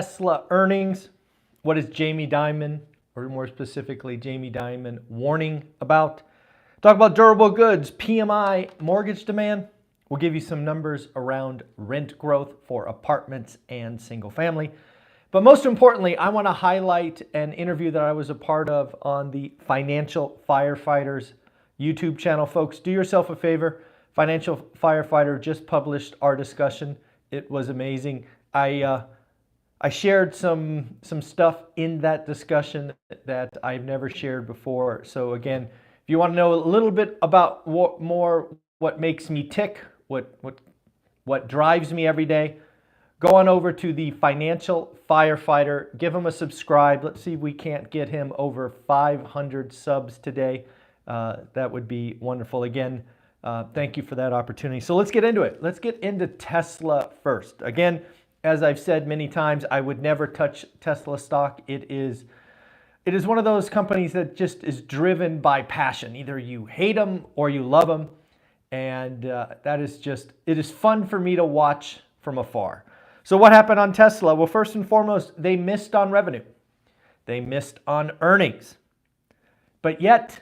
Tesla earnings. What is Jamie Dimon, or more specifically, Jamie Dimon warning about? Talk about durable goods, PMI, mortgage demand. We'll give you some numbers around rent growth for apartments and single family. But most importantly, I want to highlight an interview that I was a part of on the Financial Firefighters YouTube channel. Folks, do yourself a favor. Financial Firefighter just published our discussion. It was amazing. I shared some stuff in that discussion that I've never shared before. So again, if you want to know a little bit about what makes me tick, what drives me every day, go on over to the Financial Firefighter, give him a subscribe. Let's see if we can't get him over 500 subs today. That would be wonderful. Again, thank you for that opportunity. So let's get into it. Let's get into Tesla first. Again, as I've said many times, I would never touch Tesla stock. It is one of those companies that just is driven by passion. Either you hate them or you love them. And it is fun for me to watch from afar. So what happened on Tesla? Well, first and foremost, they missed on revenue. They missed on earnings. But yet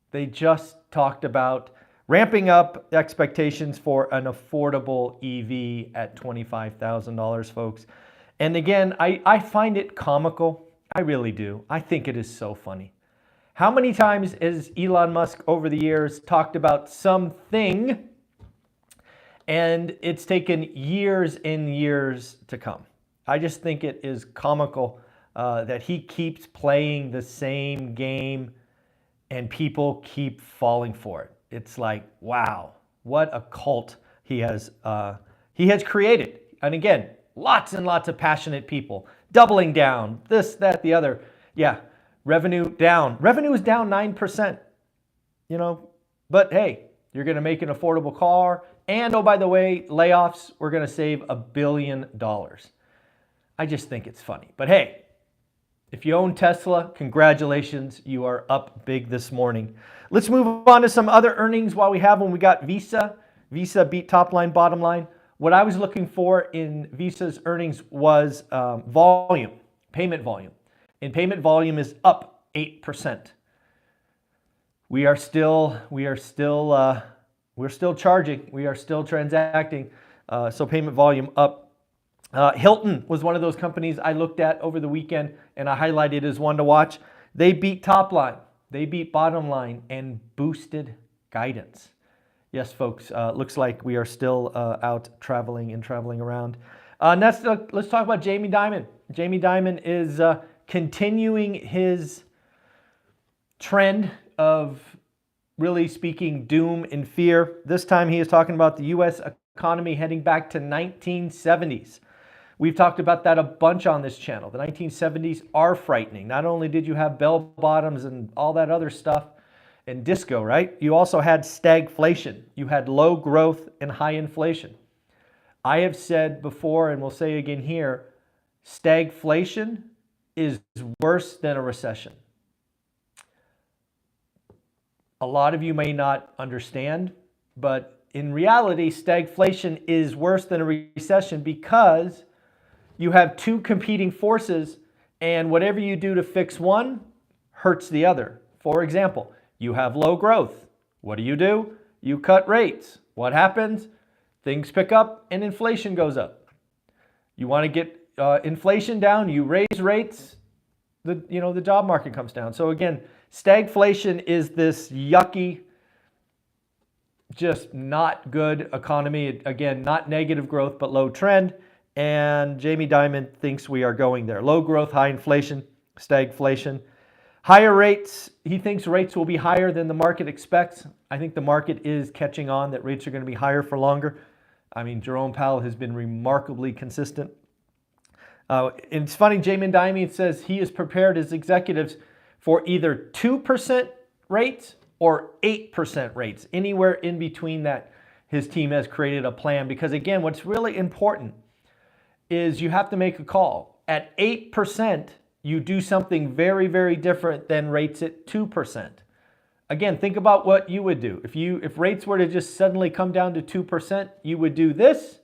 they just talked about ramping up expectations for an affordable EV at $25,000, folks. And again, I find it comical. I really do. I think it is so funny. How many times has Elon Musk over the years talked about something and it's taken years and years to come? I just think it is comical that he keeps playing the same game and people keep falling for it. It's like, wow, what a cult he has created. And again, lots and lots of passionate people doubling down, this, that, the other. Yeah, revenue down. Revenue is down 9%, but hey, you're going to make an affordable car. And oh, by the way, layoffs, we're going to save $1 billion. I just think it's funny. But hey, if you own Tesla, congratulations, you are up big this morning. Let's move on to some other earnings while we have them. We got Visa. Visa beat top line, bottom line. What I was looking for in Visa's earnings was volume, payment volume. And payment volume is up 8%. We're still charging. We are still transacting. So payment volume up. Hilton was one of those companies I looked at over the weekend and I highlighted as one to watch. They beat top line, they beat bottom line, and boosted guidance. Yes, folks, looks like we are still out traveling around. Let's talk about Jamie Dimon. Jamie Dimon is continuing his trend of really speaking doom and fear. This time he is talking about the U.S. economy heading back to 1970's. We've talked about that a bunch on this channel. The 1970's are frightening. Not only did you have bell bottoms and all that other stuff and disco, right? You also had stagflation. You had low growth and high inflation. I have said before and will say again here, stagflation is worse than a recession. A lot of you may not understand, but in reality, stagflation is worse than a recession because you have two competing forces, and whatever you do to fix one hurts the other. For example, you have low growth. What do? You cut rates. What happens? Things pick up and inflation goes up. You want to get inflation down, you raise rates, the job market comes down. So again, stagflation is this yucky, just not good economy. Again, not negative growth, but low trend. And Jamie Dimon thinks we are going there. Low growth, high inflation, stagflation. Higher rates, he thinks rates will be higher than the market expects. I think the market is catching on that rates are going to be higher for longer. I mean, Jerome Powell has been remarkably consistent. It's funny, Jamie Dimon says he has prepared his executives for either 2% rates or 8% rates. Anywhere in between that, his team has created a plan. Because again, what's really important is you have to make a call. At 8%, you do something very, very different than rates at 2%. Again, think about what you would do. If rates were to just suddenly come down to 2%, you would do this,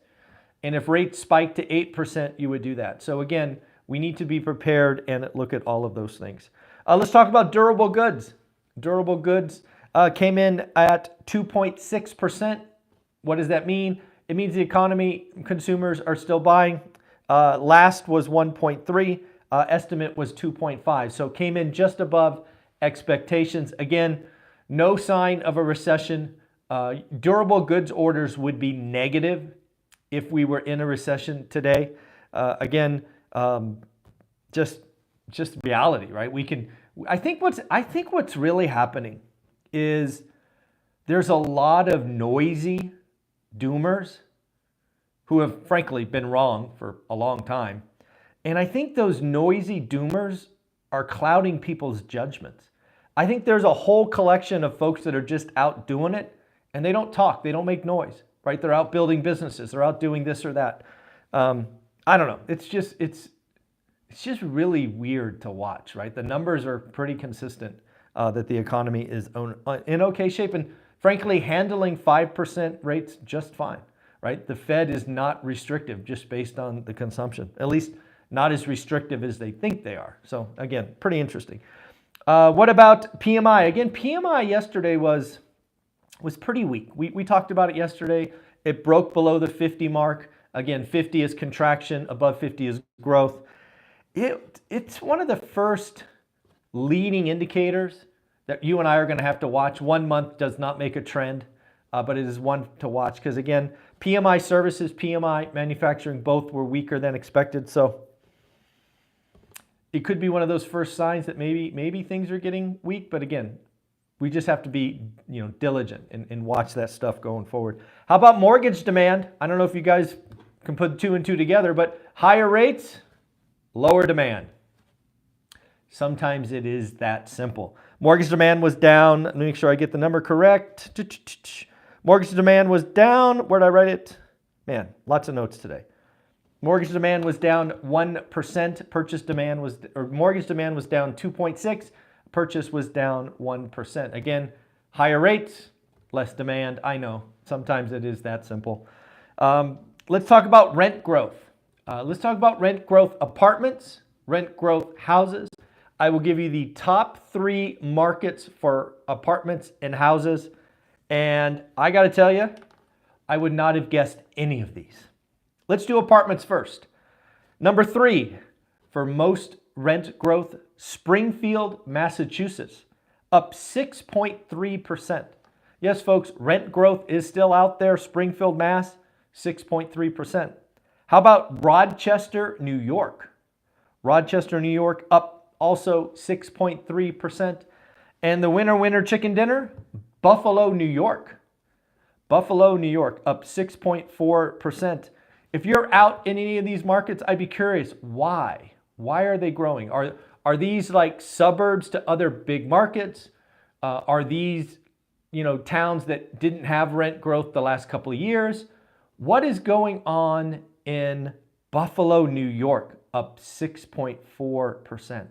And if rates spike to 8%, you would do that. So again, we need to be prepared and look at all of those things. Let's talk about durable goods. Durable goods came in at 2.6%. What does that mean? It means the economy, consumers are still buying. Last was 1.3, estimate was 2.5. So came in just above expectations. Again, no sign of a recession. Durable goods orders would be negative if we were in a recession today. Again, just reality, right? I think what's really happening is there's a lot of noisy doomers who have frankly been wrong for a long time. And I think those noisy doomers are clouding people's judgments. I think there's a whole collection of folks that are just out doing it and they don't talk, they don't make noise, right? They're out building businesses, they're out doing this or that. I don't know, it's just really weird to watch, right? The numbers are pretty consistent that the economy is in okay shape and frankly handling 5% rates just fine, right? The Fed is not restrictive just based on the consumption, at least not as restrictive as they think they are. So again, pretty interesting. What about PMI? Again, PMI yesterday was pretty weak. We talked about it yesterday. It broke below the 50 mark. Again, 50 is contraction, above 50 is growth. It's one of the first leading indicators that you and I are going to have to watch. 1 month does not make a trend, but it is one to watch because again, PMI services, PMI manufacturing, both were weaker than expected. So it could be one of those first signs that maybe things are getting weak. But again, we just have to be diligent and watch that stuff going forward. How about mortgage demand? I don't know if you guys can put 2 and 2 together, but higher rates, lower demand. Sometimes it is that simple. Mortgage demand was down. Let me make sure I get the number correct. Mortgage demand was down. Where did I write it? Man, lots of notes today. Mortgage demand was down 1%. Mortgage demand was down 2.6. Purchase was down 1%. Again, higher rates, less demand. I know, sometimes it is that simple. Let's talk about rent growth. Let's talk about rent growth apartments, rent growth houses. I will give you the top 3 markets for apartments and houses. And I got to tell you, I would not have guessed any of these. Let's do apartments first. Number 3 for most rent growth, Springfield, Massachusetts, up 6.3%. Yes, folks, rent growth is still out there. Springfield, Mass, 6.3%. How about Rochester, New York? Rochester, New York, up also 6.3%. And the winner chicken dinner, Buffalo, New York. Buffalo, New York, up 6.4%. If you're out in any of these markets, I'd be curious, why? Why are they growing? Are these like suburbs to other big markets? Are these, towns that didn't have rent growth the last couple of years? What is going on in Buffalo, New York, up 6.4%?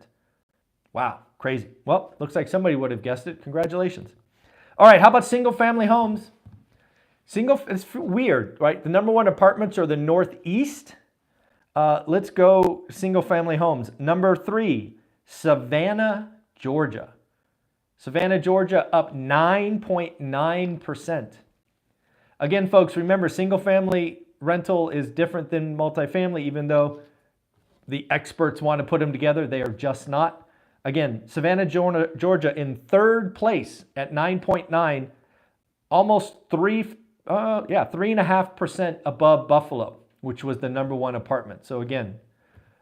Wow, crazy. Well, looks like somebody would have guessed it. Congratulations. All right, how about single family homes? It's weird, right? The number 1 apartments are the Northeast. Let's go single family homes. Number 3, Savannah, Georgia. Savannah, Georgia, up 9.9%. Again, folks, remember single family rental is different than multifamily, even though the experts want to put them together. They are just not. Again, Savannah, Georgia in 3rd place at 9.9, almost 3.5% above Buffalo, which was the number 1 apartment. So again,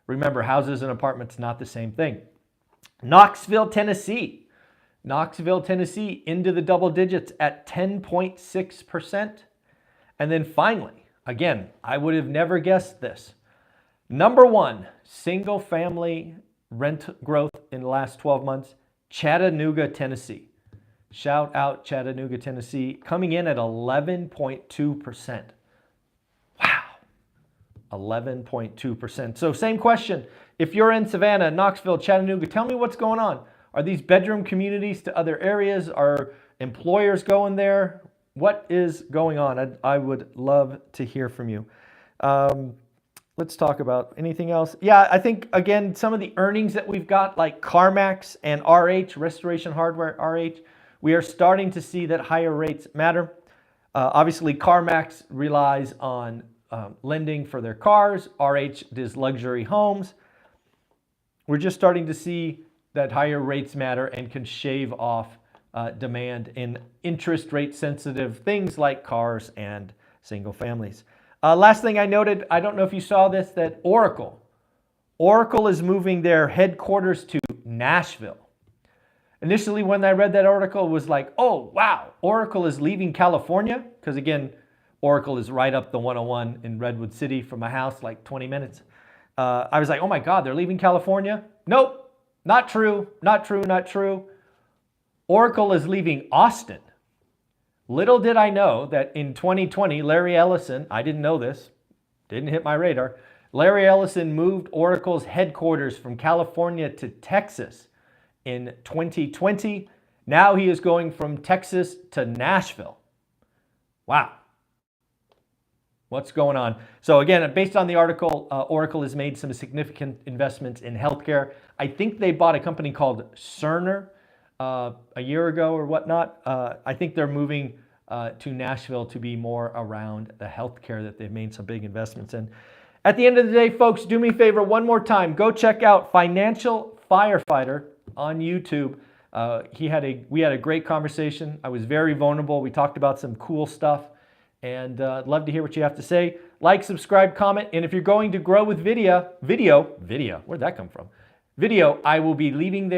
remember, houses and apartments, not the same thing. Knoxville, Tennessee. Knoxville, Tennessee into the double digits at 10.6%. And then finally, again, I would have never guessed this. Number 1, single family rent growth in the last 12 months, Chattanooga, Tennessee. Shout out Chattanooga, Tennessee, coming in at 11.2%. Wow, 11.2%. So same question. If you're in Savannah, Knoxville, Chattanooga, tell me what's going on. Are these bedroom communities to other areas? Are employers going there? What is going on? I would love to hear from you. Let's talk about anything else. Yeah, I think, again, some of the earnings that we've got, like CarMax and RH, Restoration Hardware, RH, we are starting to see that higher rates matter. Obviously, CarMax relies on lending for their cars. RH does luxury homes. We're just starting to see that higher rates matter and can shave off demand in interest rate sensitive things like cars and single families. Last thing I noted, I don't know if you saw this, that Oracle is moving their headquarters to Nashville. Initially, when I read that article, it was like, oh, wow, Oracle is leaving California? Because again, Oracle is right up the 101 in Redwood City from my house, like 20 minutes. I was like, oh my God, they're leaving California? Nope, not true, not true, not true. Oracle is leaving Austin. Little did I know that in 2020, Larry Ellison, I didn't know this, didn't hit my radar, Larry Ellison moved Oracle's headquarters from California to Texas in 2020. Now he is going from Texas to Nashville. Wow. What's going on? So again, based on the article, Oracle has made some significant investments in healthcare. I think they bought a company called Cerner a year ago or whatnot. I think they're moving to Nashville to be more around the healthcare that they've made some big investments in. At the end of the day, folks, do me a favor one more time. Go check out Financial Firefighter on YouTube. We had a great conversation. I was very vulnerable. We talked about some cool stuff, and I'd love to hear what you have to say. Like, subscribe, comment, and if you're going to grow with video, where'd that come from? Video, I will be leaving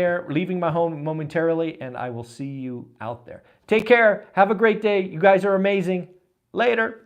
my home momentarily, and I will see you out there. Take care. Have a great day. You guys are amazing. Later.